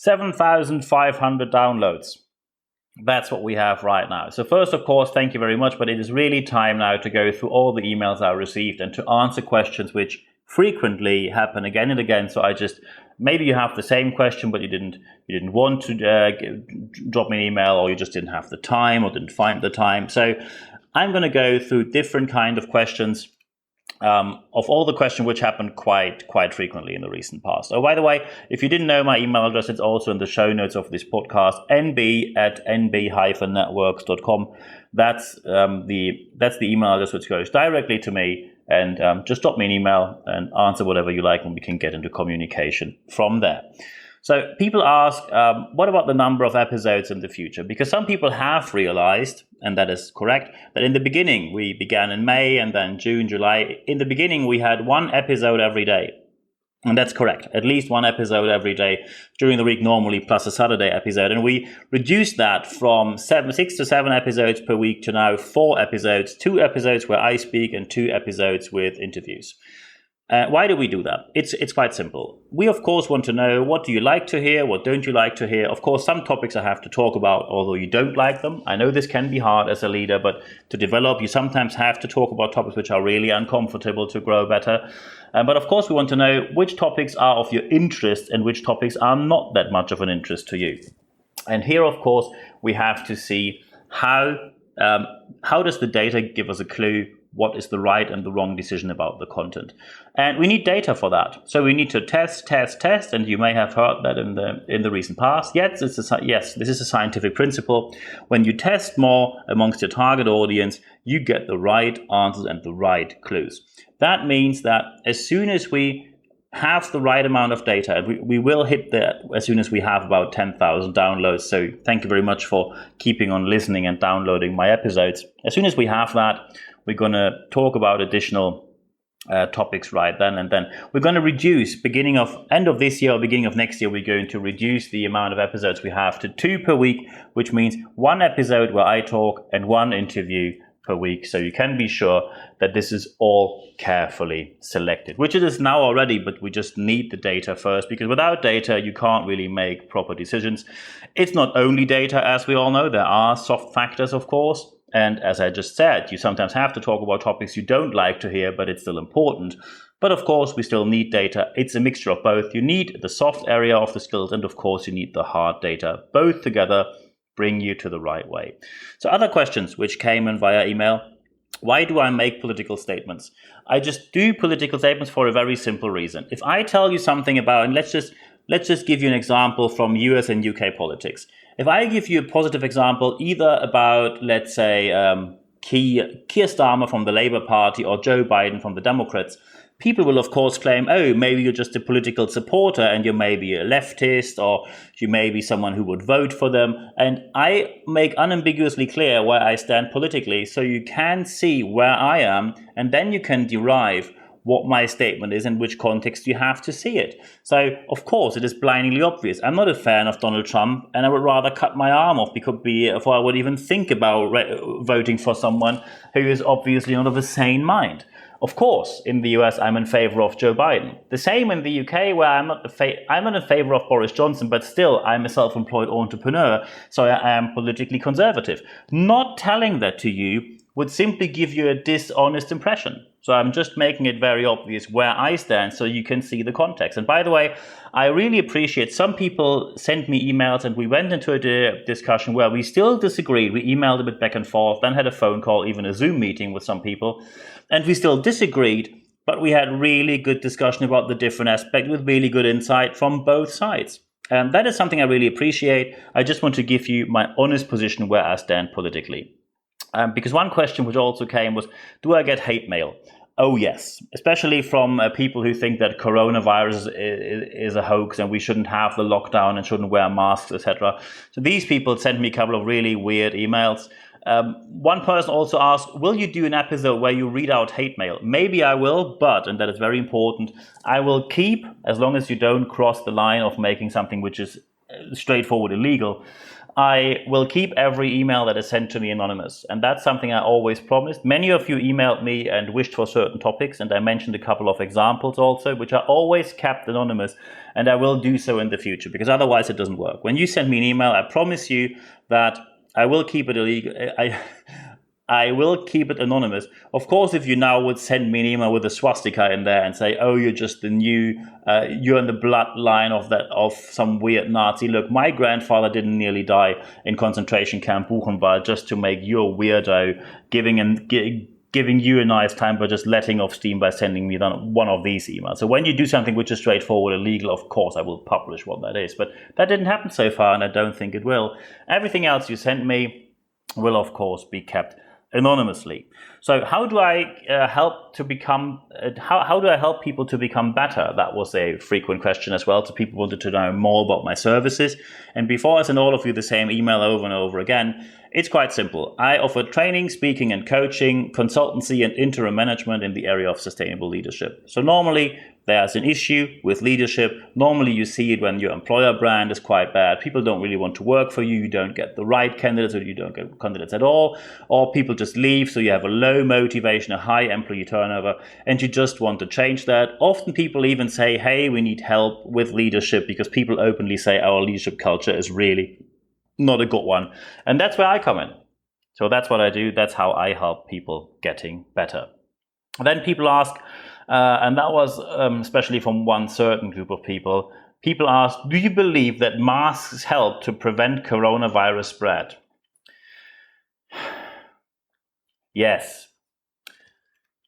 7,500 downloads. That's what we have right now. So first, of course, thank you very much, but it is really time now to go through all the emails I received and to answer questions which frequently happen again and again. So maybe you have the same question, but you didn't want to drop me an email, or you just didn't have the time or didn't find the time. So I'm going to go through different kind of questions, of all the questions which happened quite frequently in the recent past. Oh, by the way, if you didn't know my email address, it's also in the show notes of this podcast, nb@nb-networks.com. That's the email address which goes directly to me, and just drop me an email and answer whatever you like, and we can get into communication from there. So people ask, what about the number of episodes in the future? Because some people have realized, and that is correct, that in the beginning, we began in May and then June, July. In the beginning, we had one episode every day. And that's correct. At least one episode every day during the week, normally, plus a Saturday episode. And we reduced that from 6 to 7 episodes per week to now 4 episodes, 2 episodes where I speak and 2 episodes with interviews. Why do we do that? It's quite simple. We, of course, want to know, what do you like to hear? What don't you like to hear? Of course, some topics I have to talk about, although you don't like them. I know this can be hard as a leader, but to develop, you sometimes have to talk about topics which are really uncomfortable to grow better. But of course, we want to know which topics are of your interest and which topics are not that much of an interest to you. And here, of course, we have to see how does the data give us a clue what is the right and the wrong decision about the content. And we need data for that. So we need to test, and you may have heard that in the recent past. Yes, this is a scientific principle. When you test more amongst your target audience, you get the right answers and the right clues. That means that as soon as we have the right amount of data, and we will hit that as soon as we have about 10,000 downloads. So thank you very much for keeping on listening and downloading my episodes. As soon as we have that, we're going to talk about additional topics right then, and then we're going to reduce end of this year or beginning of next year. We're going to reduce the amount of episodes we have to 2 per week, which means 1 episode where I talk and 1 interview per week. So you can be sure that this is all carefully selected, which it is now already, but we just need the data first, because without data, you can't really make proper decisions. It's not only data, as we all know. There are soft factors, of course. And as I just said, you sometimes have to talk about topics you don't like to hear, but it's still important. But of course, we still need data. It's a mixture of both. You need the soft area of the skills, and of course, you need the hard data. Both together bring you to the right way. So other questions which came in via email. Why do I make political statements? I just do political statements for a very simple reason. If I tell you something about, and let's just give you an example from US and UK politics. If I give you a positive example, either about, let's say, Keir Starmer from the Labour Party or Joe Biden from the Democrats, people will, of course, claim, oh, maybe you're just a political supporter and you're maybe a leftist, or you may be someone who would vote for them. And I make unambiguously clear where I stand politically, so you can see where I am, and then you can derive what my statement is and which context you have to see it. So, of course, it is blindingly obvious. I'm not a fan of Donald Trump, and I would rather cut my arm off before I would even think about voting for someone who is obviously not of a sane mind. Of course, in the US, I'm in favor of Joe Biden. The same in the UK, where I'm not in favor of Boris Johnson, but still I'm a self-employed entrepreneur, so I am politically conservative. Not telling that to you would simply give you a dishonest impression. So I'm just making it very obvious where I stand so you can see the context. And by the way, I really appreciate some people sent me emails, and we went into a discussion where we still disagreed. We emailed a bit back and forth, then had a phone call, even a Zoom meeting with some people, and we still disagreed, but we had really good discussion about the different aspects with really good insight from both sides. And that is something I really appreciate. I just want to give you my honest position where I stand politically. Because one question which also came was, do I get hate mail? Oh, yes, especially from people who think that coronavirus is a hoax and we shouldn't have the lockdown and shouldn't wear masks, etc. So these people sent me a couple of really weird emails. One person also asked, will you do an episode where you read out hate mail? Maybe I will, but, and that is very important, I will keep, as long as you don't cross the line of making something which is straightforward illegal, I will keep every email that is sent to me anonymous. And that's something I always promised. Many of you emailed me and wished for certain topics, and I mentioned a couple of examples also, which are always kept anonymous, and I will do so in the future, because otherwise it doesn't work. When you send me an email, I promise you that I will keep it illegal. I will keep it anonymous. Of course, if you now would send me an email with a swastika in there and say, "Oh, you're just the new, you're in the bloodline of some weird Nazi." Look, my grandfather didn't nearly die in concentration camp Buchenwald just to make you a weirdo, giving you a nice time by just letting off steam by sending me one of these emails. So when you do something which is straightforward illegal, of course I will publish what that is. But that didn't happen so far, and I don't think it will. Everything else you sent me will, of course, be kept anonymously. So how do I help people to become better? That was a frequent question as well. So people wanted to know more about my services. And before I send all of you the same email over and over again, it's quite simple. I offer training, speaking and coaching, consultancy and interim management in the area of sustainable leadership. So normally there's an issue with leadership. Normally you see it when your employer brand is quite bad. People don't really want to work for you. You don't get the right candidates, or you don't get candidates at all. Or people just leave, so you have a low motivation, a high employee turnover, and you just want to change that. Often people even say, "Hey, we need help with leadership," because people openly say our leadership culture is really not a good one. And that's where I come in. So that's what I do. That's how I help people getting better. And then people ask, and that was especially from one certain group of people, people asked, "Do you believe that masks help to prevent coronavirus spread?" Yes.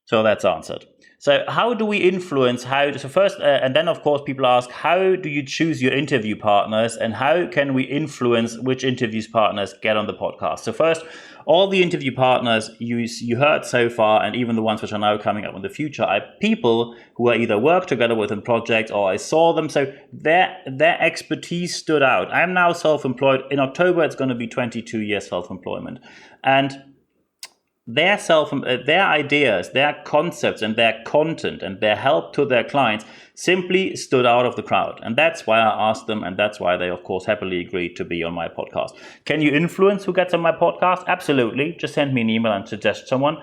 So that's answered. So how do we influence and then of course people ask, how do you choose your interview partners, and how can we influence which interview partners get on the podcast? So first, all the interview partners you heard so far, and even the ones which are now coming up in the future, are people who I either work together with in projects or I saw them. So their expertise stood out. I'm now self-employed. In October, it's going to be 22 years self-employment. And their ideas, their concepts and their content and their help to their clients simply stood out of the crowd. And that's why I asked them, and that's why they, of course, happily agreed to be on my podcast. Can you influence who gets on my podcast? Absolutely. Just send me an email and suggest someone.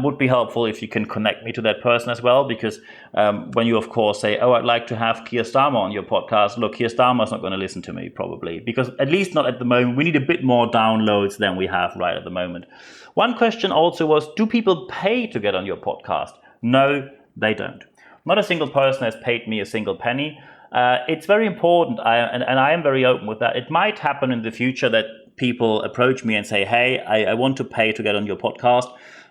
Would be helpful if you can connect me to that person as well, because when you, of course, say, "Oh, I'd like to have Keir Starmer on your podcast," look, Keir Starmer's not going to listen to me, probably, because at least not at the moment. We need a bit more downloads than we have right at the moment. One question also was, do people pay to get on your podcast? No, they don't. Not a single person has paid me a single penny. It's very important, and I am very open with that. It might happen in the future that people approach me and say, "Hey, I want to pay to get on your podcast."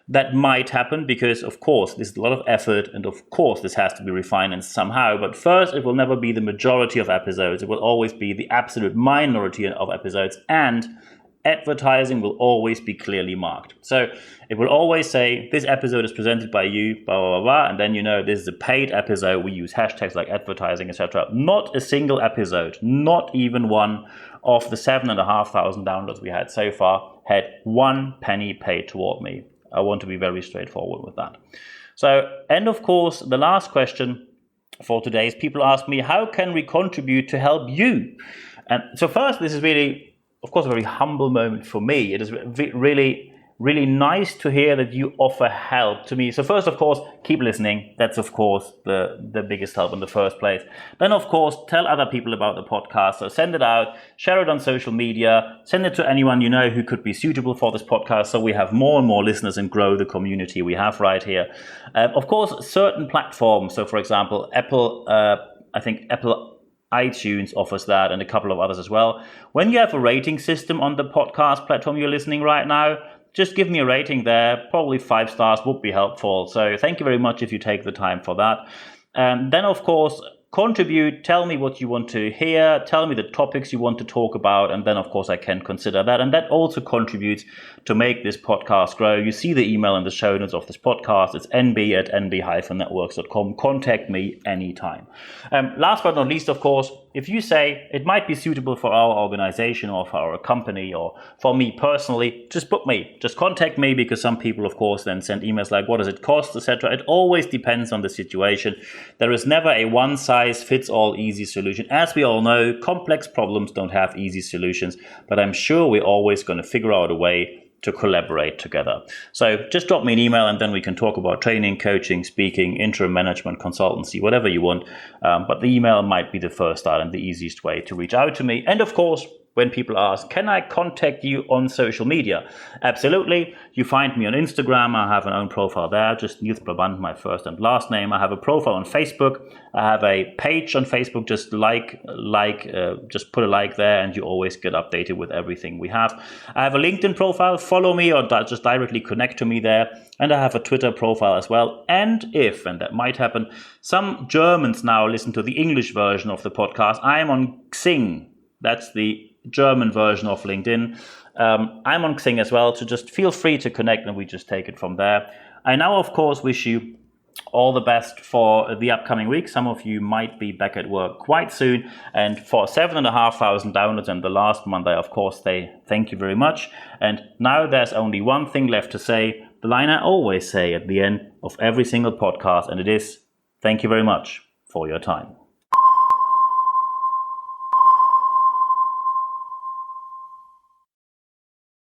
That might happen because, of course, this is a lot of effort, and of course this has to be refinanced somehow. But first, it will never be the majority of episodes. It will always be the absolute minority of episodes, and advertising will always be clearly marked. So it will always say, "This episode is presented by you, blah, blah, blah, blah," and then you know this is a paid episode. We use hashtags like advertising, etc. Not a single episode, not even one of the 7,500 downloads we had so far had 1 penny paid toward me. I want to be very straightforward with that. So, and of course, the last question for today is people ask me, how can we contribute to help you? And so first, this is really, of course, a very humble moment for me. It is really, really nice to hear that you offer help to me. So first, of course, keep listening. That's, of course, the biggest help in the first place. Then, of course, tell other people about the podcast. So send it out, share it on social media, send it to anyone you know who could be suitable for this podcast, so we have more and more listeners and grow the community we have right here. Of course, certain platforms. So, for example, Apple iTunes offers that, and a couple of others as well. When you have a rating system on the podcast platform you're listening right now, just give me a rating there. Probably 5 stars would be helpful. So thank you very much if you take the time for that. Then, of course, contribute. Tell me what you want to hear. Tell me the topics you want to talk about. And then, of course, I can consider that. And that also contributes to make this podcast grow. You see the email in the show notes of this podcast. It's nb@nb-networks.com. Contact me anytime. Last but not least, of course, if you say it might be suitable for our organization or for our company or for me personally, just book me. Just contact me, because some people, of course, then send emails like, what does it cost, etc. It always depends on the situation. There is never a one-size-fits-all easy solution. As we all know, complex problems don't have easy solutions, but I'm sure we're always going to figure out a way to collaborate together. So just drop me an email and then we can talk about training, coaching, speaking, interim management, consultancy, whatever you want. But the email might be the first start and the easiest way to reach out to me. And of course, when people ask, can I contact you on social media? Absolutely. You find me on Instagram. I have an own profile there, just Niels Brabandt, my first and last name. I have a profile on Facebook. I have a page on Facebook. Just just put a like there and you always get updated with everything we have. I have a LinkedIn profile. Follow me or just directly connect to me there. And I have a Twitter profile as well. And that might happen, some Germans now listen to the English version of the podcast. I am on Xing. That's the German version of LinkedIn. I'm on Xing as well, so just feel free to connect and we just take it from there. I now, of course, wish you all the best for the upcoming week. Some of you might be back at work quite soon. And for 7,500 downloads in the last month, I, of course, say thank you very much. And now there's only one thing left to say, the line I always say at the end of every single podcast, and it is, thank you very much for your time.